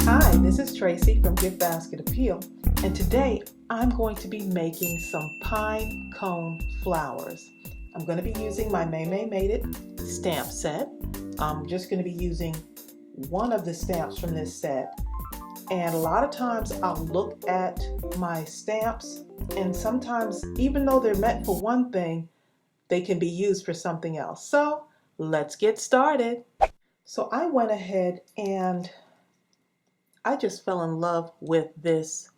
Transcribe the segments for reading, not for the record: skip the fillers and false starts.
Hi, this is Tracey from GiftBasketappeal, and today I'm going to be making some pine cone flowers. I'm going to be using my Made It stamp set. I'm just going to be using one of the stamps from this set, and a lot of times I'll look at my stamps, and sometimes even though they're meant for one thing, they can be used for something else. So let's get started. So I went ahead and I just fell in love with this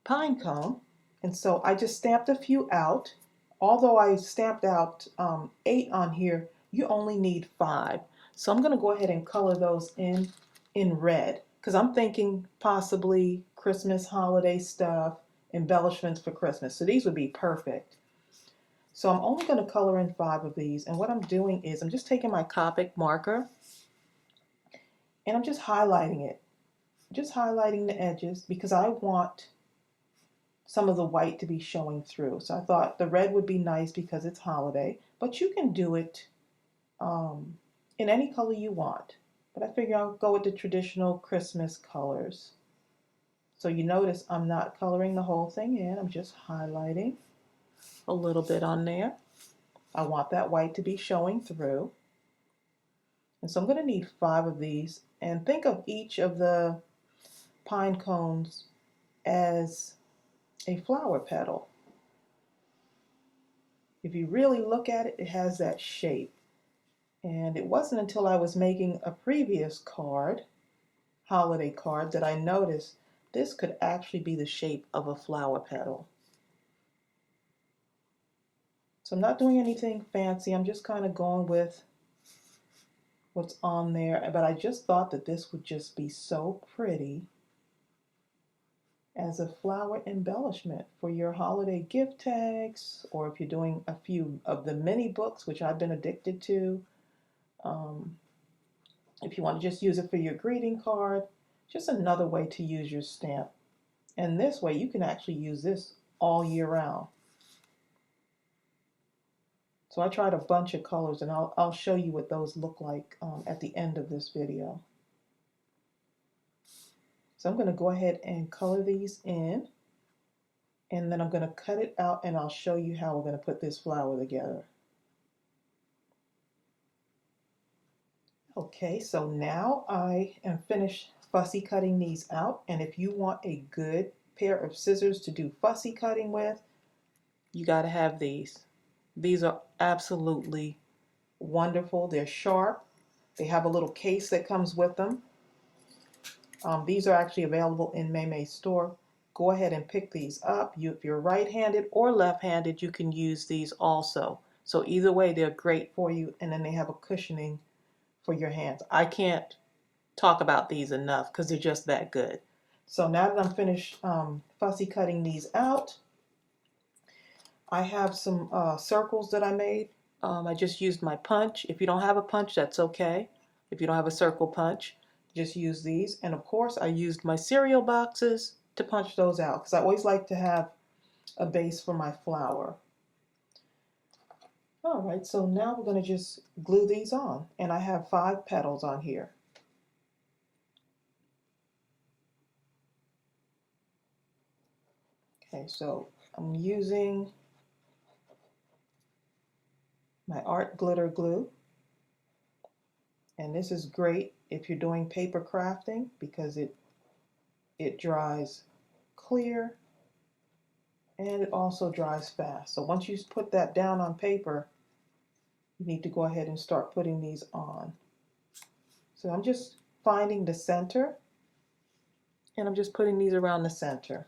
pine cone, and so I just stamped a few out. Although I stamped out 8 on here, you only need 5. So I'm going to go ahead and color those in red because I'm thinking possibly Christmas holiday stuff, embellishments for Christmas. So these would be perfect. So I'm only going to color in 5 of these, and what I'm doing is I'm just taking my Copic marker and I'm just highlighting it. Just highlighting the edges because I want some of the white to be showing through. So I thought the red would be nice because it's holiday, but you can do it in any color you want. But I figure I'll go with the traditional Christmas colors. So you notice I'm not coloring the whole thing in, I'm just highlighting a little bit on there. I want that white to be showing through. And so I'm going to need 5 of these, and think of each of the pine cones as a flower petal. If you really look at it, it has that shape. And it wasn't until I was making a previous card, holiday card, that I noticed this could actually be the shape of a flower petal. So I'm not doing anything fancy, I'm just kind of going with what's on there, but I just thought that this would just be so pretty as a flower embellishment for your holiday gift tags, or if you're doing a few of the mini books, which I've been addicted to. If you want to just use it for your greeting card, just another way to use your stamp. And this way you can actually use this all year round. So I tried a bunch of colors, and I'll show you what those look like at the end of this video. So I'm going to go ahead and color these in, and then I'm going to cut it out, and I'll show you how we're going to put this flower together. Okay, so now I am finished fussy cutting these out, and if you want a good pair of scissors to do fussy cutting with, you got to have these. These are absolutely wonderful. They're sharp. They have a little case that comes with them. These are actually available in May's store. Go ahead and pick these up. If you're right-handed or left-handed, you can use these also. So either way, they're great for you, and then they have a cushioning for your hands. I can't talk about these enough because they're just that good. So now that I'm finished fussy cutting these out, I have some circles that I made. I just used my punch. If you don't have a punch, that's okay. If you don't have a circle punch, just use these. And of course, I used my cereal boxes to punch those out because I always like to have a base for my flower. All right, so now we're going to just glue these on. And I have 5 petals on here. Okay, so I'm using my art glitter glue, and this is great if you're doing paper crafting because it dries clear and it also dries fast. So once you put that down on paper, you need to go ahead and start putting these on. So I'm just finding the center, and I'm just putting these around the center.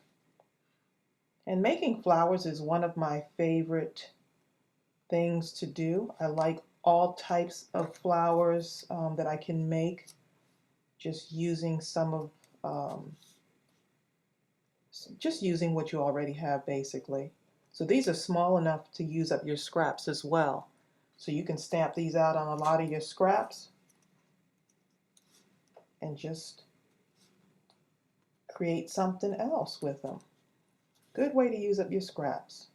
And making flowers is one of my favorite things to do. I like all types of flowers that I can make just using just using what you already have basically. So these are small enough to use up your scraps as well. So you can stamp these out on a lot of your scraps and just create something else with them. Good way to use up your scraps.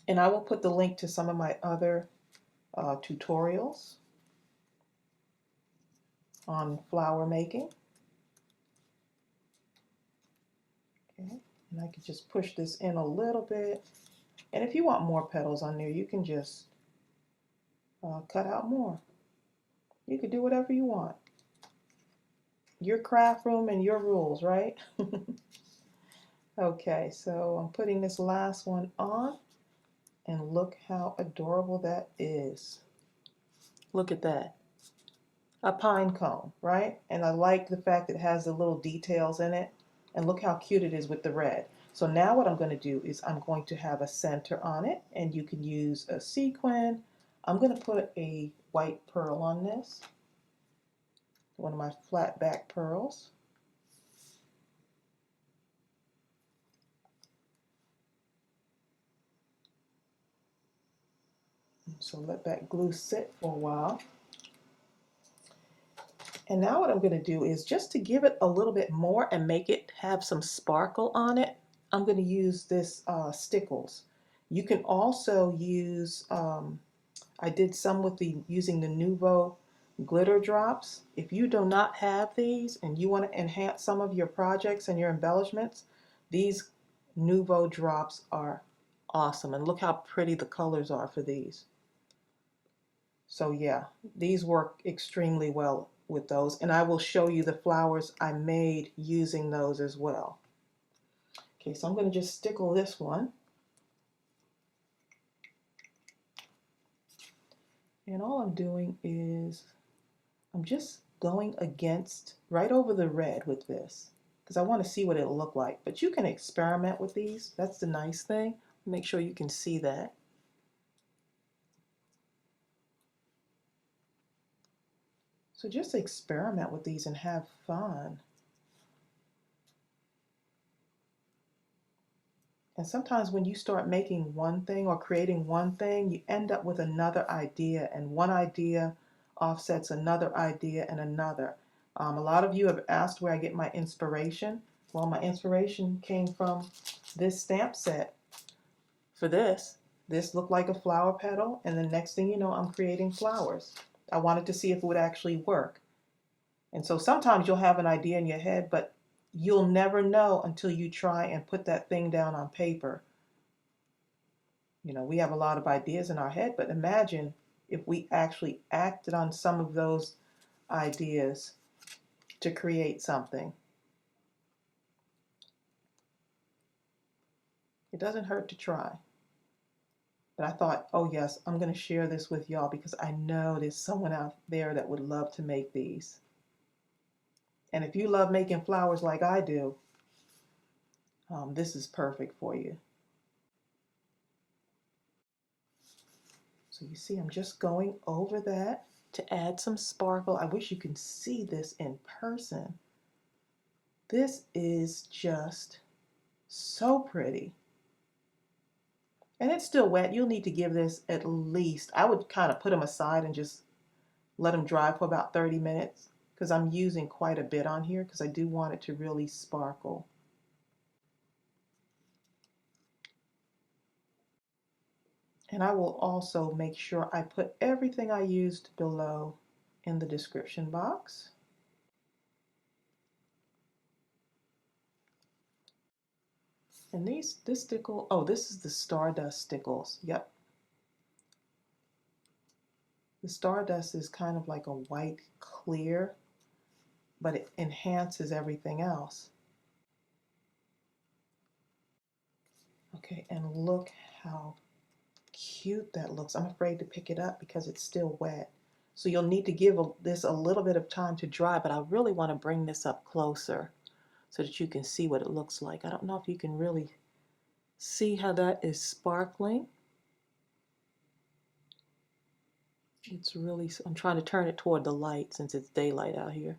And I will put the link to some of my other tutorials on flower making. And I could just push this in a little bit. And if you want more petals on there, you can just cut out more. You could do whatever you want. Your craft room and your rules, right? Okay, so I'm putting this last one on, and look how adorable that is. Look at that. A pine cone, right? And I like the fact that it has the little details in it. And look how cute it is with the red. So now what I'm going to do is I'm going to have a center on it, and you can use a sequin. I'm going to put a white pearl on this, one of my flat back pearls. So let that glue sit for a while. And now what I'm going to do is, just to give it a little bit more and make it have some sparkle on it, I'm going to use this Stickles. You can also use, I did some with using the Nuvo glitter drops. If you do not have these and you want to enhance some of your projects and your embellishments, these Nuvo drops are awesome. And look how pretty the colors are for these. So yeah, these work extremely well with those, and I will show you the flowers I made using those as well. Okay, so I'm going to just stickle this one. And all I'm doing is I'm just going against right over the red with this, because I want to see what it'll look like. But you can experiment with these. That's the nice thing. Make sure you can see that. So just experiment with these and have fun. And sometimes when you start making one thing or creating one thing, you end up with another idea, and one idea offsets another idea and another. A lot of you have asked where I get my inspiration. Well, my inspiration came from this stamp set. For this looked like a flower petal, and the next thing you know, I'm creating flowers. I wanted to see if it would actually work. And so sometimes you'll have an idea in your head, but you'll never know until you try and put that thing down on paper. You know, we have a lot of ideas in our head, but imagine if we actually acted on some of those ideas to create something. It doesn't hurt to try. But I thought, oh yes, I'm going to share this with y'all because I know there's someone out there that would love to make these. And if you love making flowers like I do, this is perfect for you. So you see, I'm just going over that to add some sparkle. I wish you can see this in person. This is just so pretty. And it's still wet. You'll need to give this at least, I would kind of put them aside and just let them dry for about 30 minutes, because I'm using quite a bit on here because I do want it to really sparkle. And I will also make sure I put everything I used below in the description box. And this stickle, oh, this is the Stardust Stickles. Yep. The Stardust is kind of like a white clear, but it enhances everything else. Okay, and look how cute that looks. I'm afraid to pick it up because it's still wet. So you'll need to give this a little bit of time to dry, but I really want to bring this up closer so that you can see what it looks like. I don't know if you can really see how that is sparkling. It's really, I'm trying to turn it toward the light since it's daylight out here.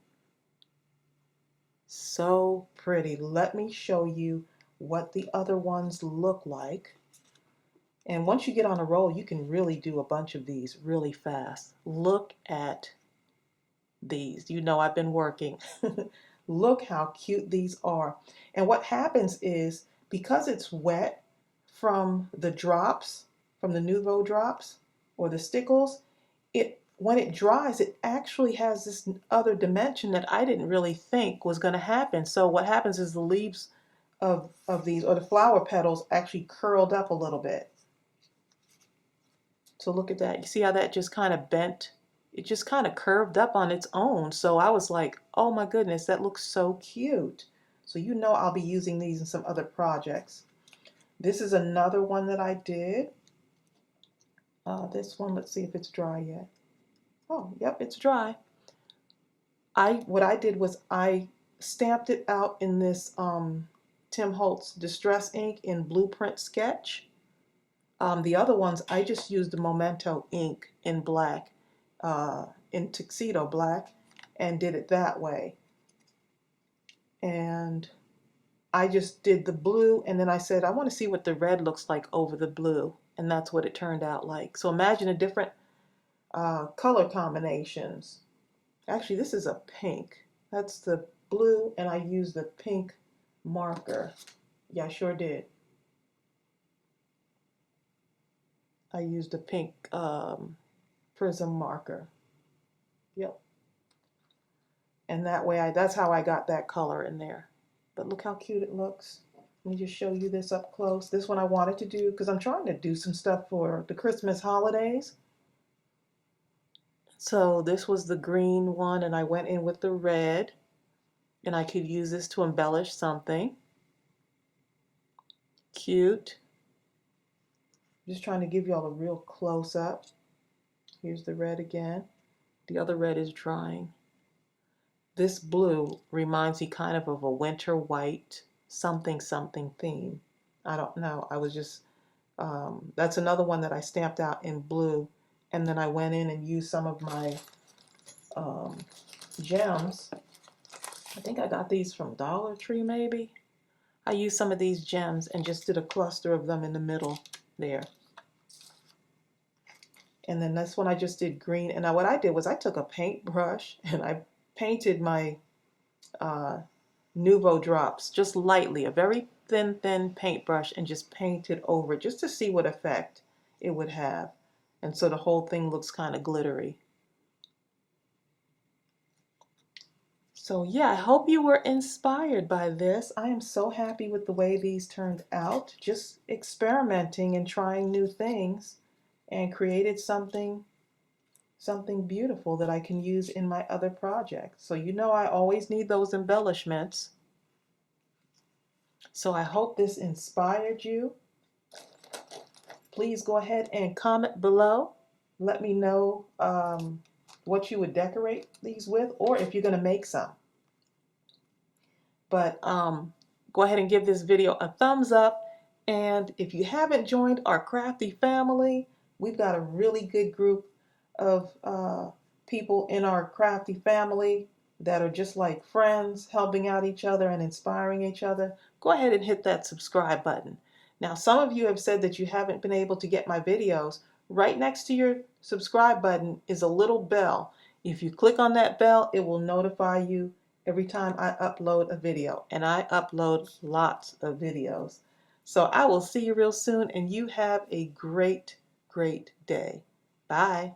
So pretty. Let me show you what the other ones look like. And once you get on a roll, you can really do a bunch of these really fast. Look at these. You know I've been working. Look how cute these are. And what happens is, because it's wet from the drops, from the Nuvo drops or the Stickles, when it dries, it actually has this other dimension that I didn't really think was going to happen. So what happens is the leaves of these, or the flower petals actually curled up a little bit. So look at that. You see how that just kind of bent? It just kind of curved up on its own. So I was like, oh my goodness, that looks so cute. So you know I'll be using these in some other projects. This is another one that I did. This one, let's see if it's dry yet. Oh, yep, it's dry. What I did was I stamped it out in this Tim Holtz Distress ink in Blueprint Sketch. The other ones, I just used the Memento ink in black, in Tuxedo black, and did it that way. And I just did the blue, and then I said, I want to see what the red looks like over the blue, and that's what it turned out like. So imagine the different color combinations. Actually, this is a pink. That's the blue, and I used the pink marker. Yeah, I sure did. I used a pink prism marker. Yep. And that way, that's how I got that color in there. But look how cute it looks. Let me just show you this up close. This one I wanted to do because I'm trying to do some stuff for the Christmas holidays. So this was the green one, and I went in with the red, and I could use this to embellish something. Cute. Just trying to give you all a real close up. Here's the red again. The other red is drying. This blue reminds me kind of a winter white something something theme. I don't know. I was just, that's another one that I stamped out in blue. And then I went in and used some of my gems. I think I got these from Dollar Tree maybe. I used some of these gems and just did a cluster of them in the middle there. And then this one I just did green. And now what I did was I took a paintbrush and I painted my Nuvo drops just lightly, a very thin paintbrush, and just painted over it just to see what effect it would have. And so the whole thing looks kind of glittery. So yeah, I hope you were inspired by this. I am so happy with the way these turned out. Just experimenting and trying new things, and created something beautiful that I can use in my other projects. So you know I always need those embellishments. So I hope this inspired you. Please go ahead and comment below. Let me know what you would decorate these with, or if you're going to make some. But go ahead and give this video a thumbs up. And if you haven't joined our crafty family, we've got a really good group of people in our crafty family that are just like friends, helping out each other and inspiring each other. Go ahead and hit that subscribe button. Now, some of you have said that you haven't been able to get my videos. Right next to your subscribe button is a little bell. If you click on that bell, it will notify you every time I upload a video. And I upload lots of videos. So I will see you real soon, and you have a great, great day. Bye.